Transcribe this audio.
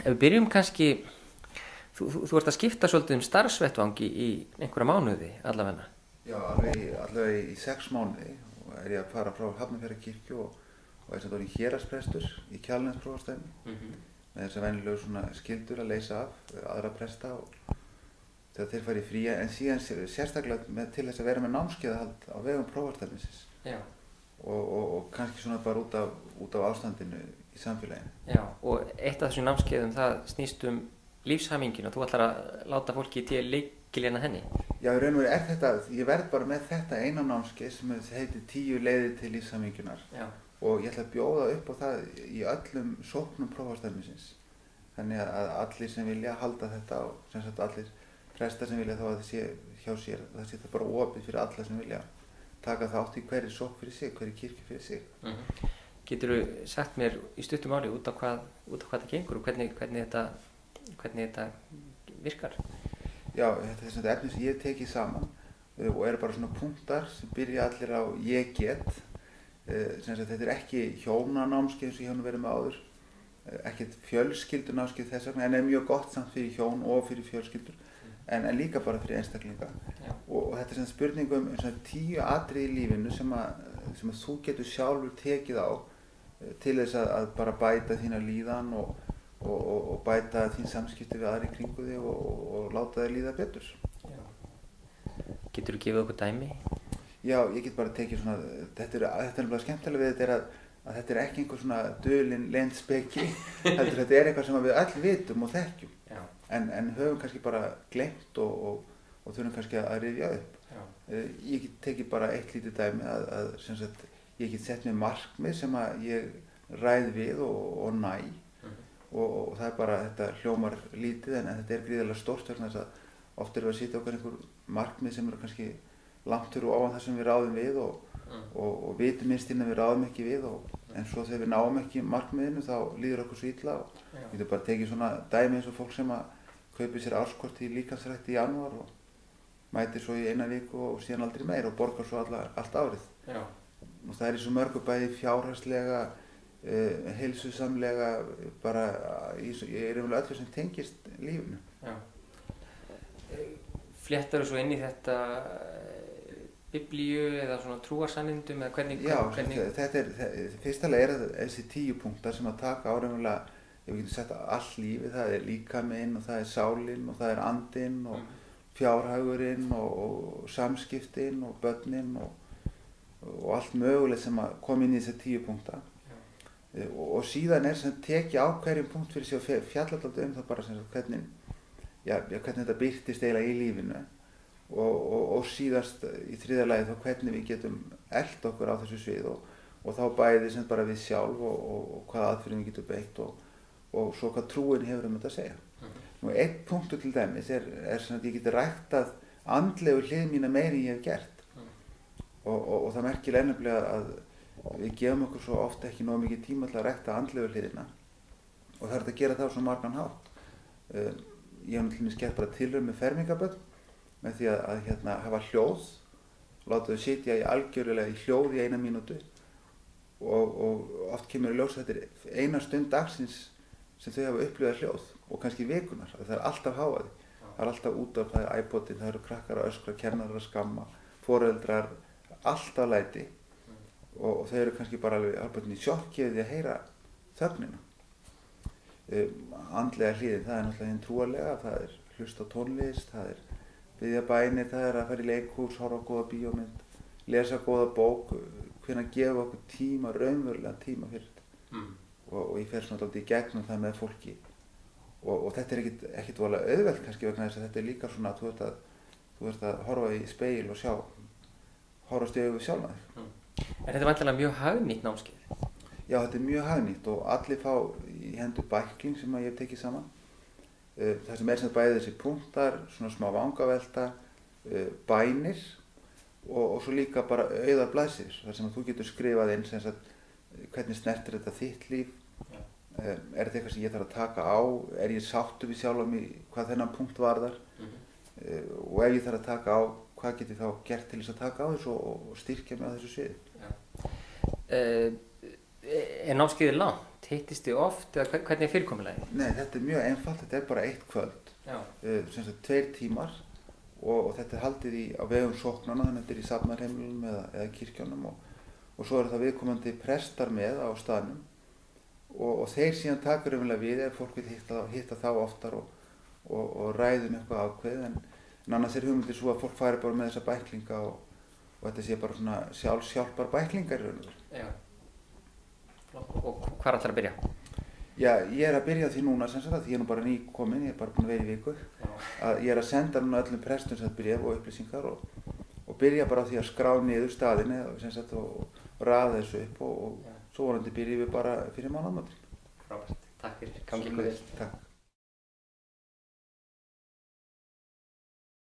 Ef við byrjum kannski, þú ert að skipta svolítið starfsvettvangi í einhverja mánuði allavega. Já, allavega í 6 mánuði og ég að fara frá Hafnarfjarðarkirkju og samt orðinn héraðsprestur í Kjalarnesprófastsdæmi með þessar venjulegu svona skyldur að leysa af aðra presta og þegar þeir fara í frí, en síðan sérstaklega til þess að vera með námskeiðahald á vegum prófastsdæmisins og kannski svona bara út af ástandinu í samfélaginu. Já, og eitt af þessum námskeiðum það snýst lífshaminginu og þú ætlar að láta fólki til lykilinn að henni. Já, í raun og veru þetta, ég verð bara með þetta eina námskeið sem heitir 10 leiðir til lífshamingjunar og ég ætla að bjóða upp á það í öllum sóknum prófastsdæmisins. Þannig að allir sem vilja halda þetta og sem sagt allir prestar sem vilja þá að það sé hjá sér, það sé það bara opið fyrir alla sem vilja taka þátt í hverri sókn fyrir sig, hverri kirkju fyrir sig. Geturðu sagt mér í stuttu máli út á hvað það gengur og hvernig þetta virkar? Já, þetta er svona efni sem ég tekið saman og eru bara svona punktar sem byrja allir á ég get. Þetta er ekki hjónanámskeið eins og ég hef nú verið með áður, ekkert fjölskyldunámskeið þess vegna, en er mjög gott samt fyrir hjón og fyrir fjölskyldur, en líka bara fyrir einstaklinga. Og þetta er svona spurning um svona 10 atriði í lífinu sem að þú getur sjálfur tekið á til þess að bara bæta þína líðan og bæta þín samskipti við aðra í kringu þig og láta þig líða betur. Geturðu gefið okkur dæmi? Já, ég get bara tekið svona, þetta er nefnilega skemmtilega við þetta að þetta er ekki einhver svona dulin leynd speki, þetta er eitthvað sem við öll vitum og þekkjum, en höfum kannski bara gleymt og þurfum kannski að rifja upp. Ég get tekið bara eitt lítið dæmi að sem sagt, ég get sett mér markmið sem að ég ræð við og næ og það er bara, þetta hljómar lítið en þetta er gríðarlega stórt vegna þess að oft erum við að setja okkur einhver markmið sem eru kannski langt fyrir ofan það sem við ráðum við og vitum minnst innan við ráðum ekki við en svo þegar við náum ekki markmiðinu þá líður okkur svo illa og við getum bara tekið svona dæmi eins og fólk sem að kaupi sér árskort í líkamsrækti í janúar og mætir svo í 1 viku og síðan aldrei meir og borgar svo allt árið. Og það er í svo mörgu bæði fjárhagslega, heilsusamlega, bara ég er yfirlega öllu sem tengist lífinu. Fléttarðu svo inn í þetta biblíu eða svona trúarsannindum eða hvernig? Já, þetta er fyrstulega þessi 10 punktar sem að taka áreiðanlega, við getum sett all lífið, það er líkaminn og það er sálinn og það er andinn og fjárhagurinn og samskiptin og börnin og allt mögulegt sem að koma inn í þessi 10 punkta. Og síðan er sem tekið á hverjum punkt fyrir sig og fjalla alltaf það bara sem hvernig þetta birtist eiginlega í lífinu og síðast í 3. lagi þá hvernig við getum elt okkur á þessu svið og þá bæði sem bara við sjálf og hvaða aðferðum við getum beitt og svo hvað trúin hefur þetta að segja. Nú einn punktur til dæmis er sem að ég geti ræktað andlegu hlið mína meira en ég hef gert og það merkilega nefnilega að við gefum okkur svo oft ekki nógu mikið tíma til að rækta andlegu hliðina og það er að gera það á svo margan hátt. Ég hef náttúrulega gert bara tilraun með fermingabörn með því að hafa hljóð, láta þau sitja í algjörlega í hljóð í 1 mínútu og oft kemur í ljós að þetta er 1 stund dagsins sem þau hafa upplifað hljóð og kannski vikunar, það er alltaf hávaði, það er alltaf útvarp, það er iPodin, það eru krakkar að öskra, kennarar að skamma, foreldrar, alltaf læti og þau eru kannski bara alveg í sjokki við að heyra þögnina. Andlega hliðin, það er náttúrulega hinn trúarlega, það er hlusta á tónlist, það er biðja bænir, það er að fara í leikhús, horfa á góða bíómynd, lesa góða bók, hvenær gefa okkur tíma, raunverulega tíma fyrir þetta. Og ég fer svona dálítið í gegnum það með fólki og þetta er ekkert voðalega auðvelt kannski vegna þess að þetta er líka svona að þú ert að horfa í spegil og horfast í augu við sjálfan þig. En þetta er væntanlega mjög hagnýtt námskeið? Já, þetta er mjög hagnýtt og allir fá í hendur bækling sem ég hef tekið saman. Það sem er sem bæði þessi punktar, svona smá vangavelta, bænir og svo líka bara auðar blaðsíður þar sem að þú getur skrifað inn sem sagt hvernig snertir þetta þitt líf, er þetta eitthvað sem ég þarf að taka á, er ég sáttur við sjálf mig hvað þennan punkt varðar og ef ég þarf að taka á, hvað get ég þá gert til þess að taka á þessu og styrkja mig á þessu sviði. Er námskeiðið langt? hittist þið oft eða hvernig er fyrirkomulagið? Nei, þetta er mjög einfalt, þetta er bara 1 kvöld, sem sagt 2 tímar og þetta er haldið á vegum sóknanna, þannig að þetta er í safnarheimilunum eða kirkjunum og svo eru það viðkomandi prestar með á staðnum og þeir síðan taka raunverulega við ef fólk vil hitta þá oftar og ræðum eitthvað ákveð en annars er hugmyndin svo að fólk fari bara með þessa bæklinga og þetta sé bara svona sjálfsjálpar bæklingar raunverulega. Já. Og hvar ætlar að byrja? Já, ég er að byrja því núna sem sagt, ég er nú bara nýkominn, ég er bara búinn að vera í viku. Að ég er að senda núna öllum prestum sem sagt bréf og upplýsingar og byrja bara á því að skrá niður staðinni sem sagt og raða þessu upp og svo vonandi byrjum við bara fyrir mánaðamótin. Frábært, takk fyrir, gangi ykkur vel. Takk.